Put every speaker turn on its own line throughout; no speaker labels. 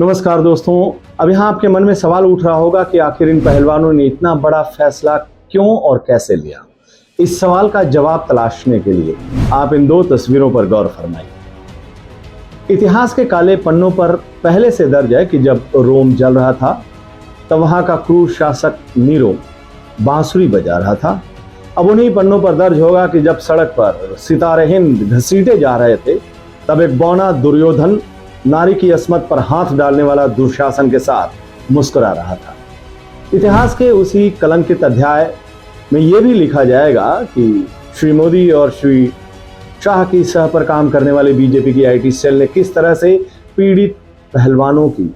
नमस्कार दोस्तों। अब यहाँ आपके मन में सवाल उठ रहा होगा कि आखिर इन पहलवानों ने इतना बड़ा फैसला क्यों और कैसे लिया। इस सवाल का जवाब तलाशने के लिए आप इन दो तस्वीरों पर गौर फरमाइए। इतिहास के काले पन्नों पर पहले से दर्ज है कि जब रोम जल रहा था तब वहां का क्रूर शासक नीरो बांसुरी बजा रहा था। अब उन्हीं पन्नों पर दर्ज होगा कि जब सड़क पर सितारे हिंद घसीटे जा रहे थे तब एक बौना दुर्योधन नारी की अस्मत पर हाथ डालने वाला दुशासन के साथ मुस्कुरा रहा था। इतिहास के उसी कलंकित अध्याय में यह भी लिखा जाएगा कि श्री मोदी और श्री शाह की सह पर काम करने वाले बीजेपी की आईटी सेल ने किस तरह से पीड़ित पहलवानों की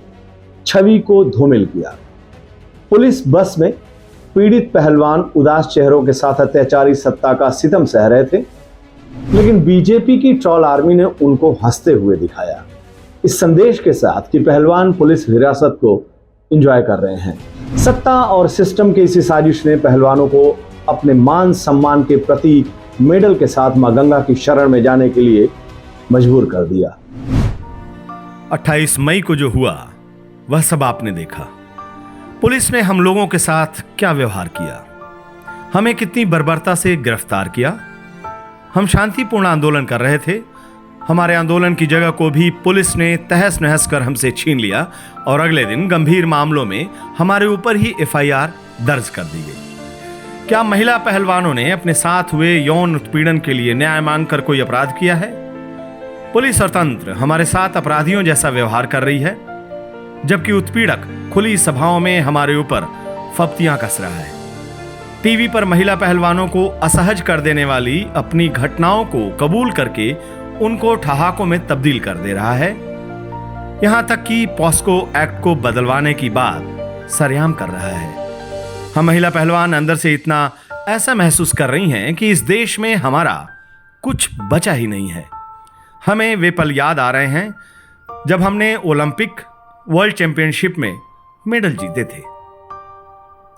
छवि को धूमिल किया। पुलिस बस में पीड़ित पहलवान उदास चेहरों के साथ अत्याचारी सत्ता का सितम सह रहे थे, लेकिन बीजेपी की ट्रोल आर्मी ने उनको हंसते हुए दिखाया, इस संदेश के साथ कि पहलवान पुलिस हिरासत को एंजॉय कर रहे हैं। सत्ता और सिस्टम की इसी साजिश ने पहलवानों को अपने मान सम्मान के प्रतीक मेडल के साथ मां गंगा की शरण में जाने के लिए मजबूर कर दिया।
28 मई को जो हुआ वह सब आपने देखा। पुलिस ने हम लोगों के साथ क्या व्यवहार किया, हमें कितनी बर्बरता से गिरफ्तार किया। हम शांतिपूर्ण आंदोलन कर रहे थे, हमारे आंदोलन की जगह को भी पुलिस ने तहस नहस कर हमसे छीन लिया और अगले दिन गंभीर मामलों में हमारे ऊपर ही एफआईआर दर्ज कर दी गई। क्या महिला पहलवानों ने अपने साथ हुए यौन उत्पीड़न के लिए न्याय मांगकर कोई अपराध किया है? पुलिस और तंत्र हमारे साथ अपराधियों जैसा व्यवहार कर रही है, जबकि उत्पीड़क खुली सभाओं में हमारे ऊपर फप्तियां कस रहा है। टीवी पर महिला पहलवानों को असहज कर देने वाली अपनी घटनाओं को कबूल करके उनको ठहाकों में तब्दील कर दे रहा है। यहां तक कि पॉस्को एक्ट को बदलवाने की बात सरेआम कर रहा है। हम महिला पहलवान अंदर से इतना ऐसा महसूस कर रही हैं कि इस देश में हमारा कुछ बचा ही नहीं है। हमें वे पल याद आ रहे हैं जब हमने ओलंपिक वर्ल्ड चैंपियनशिप में मेडल जीते थे।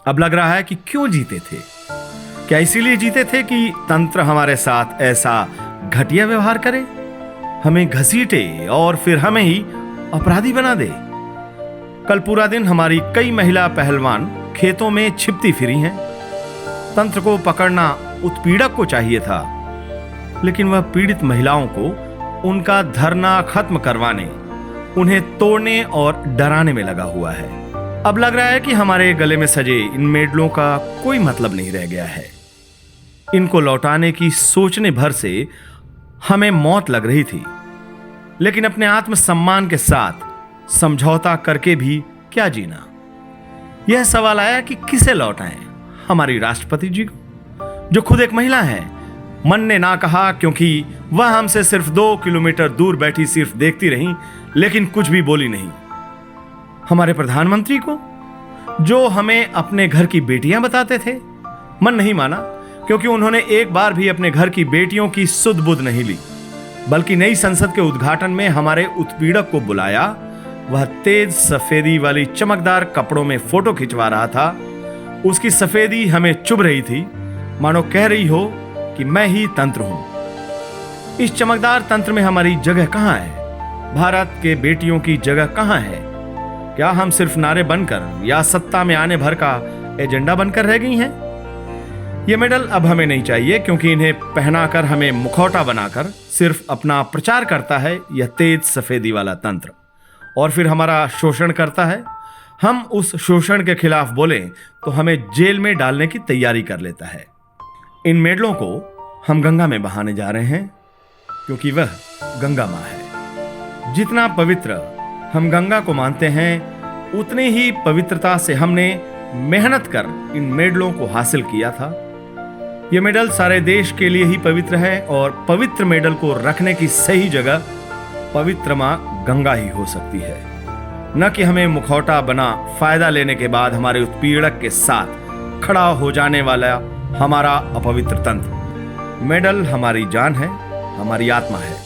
अब लग रहा है कि क्यों जीते थे। क्या इसीलिए जीते थे कि तंत्र हमारे साथ ऐसा घटिया व्यवहार करे, हमें घसीटे और फिर हमें ही अपराधी बना दे? कल पूरा दिन हमारी कई महिला पहलवान खेतों में छिपती फिरी हैं। तंत्र को पकड़ना उत्पीड़क को चाहिए था, लेकिन वह पीड़ित महिलाओं को उनका धरना खत्म करवाने, उन्हें तोड़ने और डराने में लगा हुआ है। अब लग रहा है कि हमारे गले में सजे इन मेडलों का कोई मतलब नहीं रह गया है। इनको लौटाने की सोचने भर से हमें मौत लग रही थी, लेकिन अपने आत्मसम्मान के साथ समझौता करके भी क्या जीना। यह सवाल आया कि किसे लौटाएं? हमारी राष्ट्रपति जी को, जो खुद एक महिला है। मन ने ना कहा, क्योंकि वह हमसे सिर्फ 2 किलोमीटर दूर बैठी सिर्फ देखती रही, लेकिन कुछ भी बोली नहीं। हमारे प्रधानमंत्री को, जो हमें अपने घर की बेटियां बताते थे, मन नहीं माना, क्योंकि उन्होंने एक बार भी अपने घर की बेटियों की सुध बुध नहीं ली, बल्कि नई संसद के उद्घाटन में हमारे उत्पीड़क को बुलाया। वह तेज सफेदी वाली चमकदार कपड़ों में फोटो खिंचवा रहा था। उसकी सफेदी हमें चुभ रही थी, मानो कह रही हो कि मैं ही तंत्र हूं। इस चमकदार तंत्र में हमारी जगह कहां है? भारत के बेटियों की जगह कहां है? क्या हम सिर्फ नारे बनकर या सत्ता में आने भर का एजेंडा बनकर रह गई हैं? ये मेडल अब हमें नहीं चाहिए, क्योंकि इन्हें पहनाकर हमें मुखौटा बनाकर सिर्फ अपना प्रचार करता है यह तेज सफेदी वाला तंत्र, और फिर हमारा शोषण करता है। हम उस शोषण के खिलाफ बोलें तो हमें जेल में डालने की तैयारी कर लेता है। इन मेडलों को हम गंगा में बहाने जा रहे हैं, क्योंकि वह गंगा मां है। जितना पवित्र हम गंगा को मानते हैं, उतनी ही पवित्रता से हमने मेहनत कर इन मेडलों को हासिल किया था। ये मेडल सारे देश के लिए ही पवित्र है, और पवित्र मेडल को रखने की सही जगह पवित्र मां गंगा ही हो सकती है, न कि हमें मुखौटा बना फायदा लेने के बाद हमारे उत्पीड़क के साथ खड़ा हो जाने वाला हमारा अपवित्र तंत्र। मेडल हमारी जान है, हमारी आत्मा है।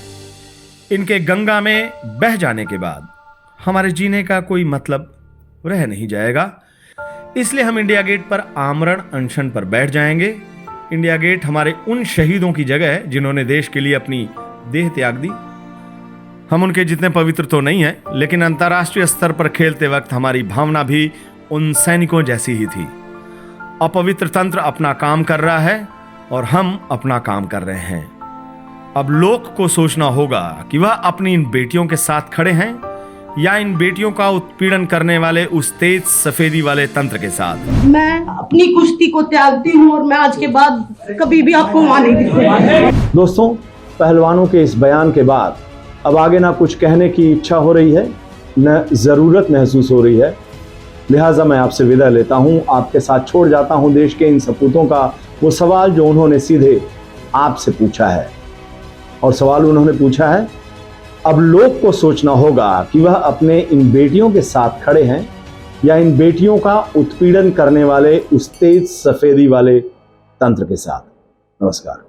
इनके गंगा में बह जाने के बाद हमारे जीने का कोई मतलब रह नहीं जाएगा। इसलिए हम इंडिया गेट पर आमरण अनशन पर बैठ जाएंगे। इंडिया गेट हमारे उन शहीदों की जगह है जिन्होंने देश के लिए अपनी देह त्याग दी। हम उनके जितने पवित्र तो नहीं हैं, लेकिन अंतर्राष्ट्रीय स्तर पर खेलते वक्त हमारी भावना भी उन सैनिकों जैसी ही थी। अपवित्र तंत्र अपना काम कर रहा है और हम अपना काम कर रहे हैं। अब लोक को सोचना होगा कि वह अपनी इन बेटियों के साथ खड़े हैं या इन बेटियों का उत्पीड़न करने वाले उस तेज सफेदी वाले तंत्र के साथ।
मैं अपनी कुश्ती को त्यागती हूँ और मैं आज के बाद कभी भी आपको वहां नहीं दिखूंगा।
दोस्तों, पहलवानों के इस बयान के बाद अब आगे ना कुछ कहने की इच्छा हो रही है, न ज़रूरत महसूस हो रही है। लिहाजा मैं आपसे विदा लेता हूं, आपके साथ छोड़ जाता हूं देश के इन सपूतों का वो सवाल जो उन्होंने सीधे आपसे पूछा है। और सवाल उन्होंने पूछा है, अब लोग को सोचना होगा कि वह अपने इन बेटियों के साथ खड़े हैं या इन बेटियों का उत्पीड़न करने वाले उस तेज सफेदी वाले तंत्र के साथ। नमस्कार।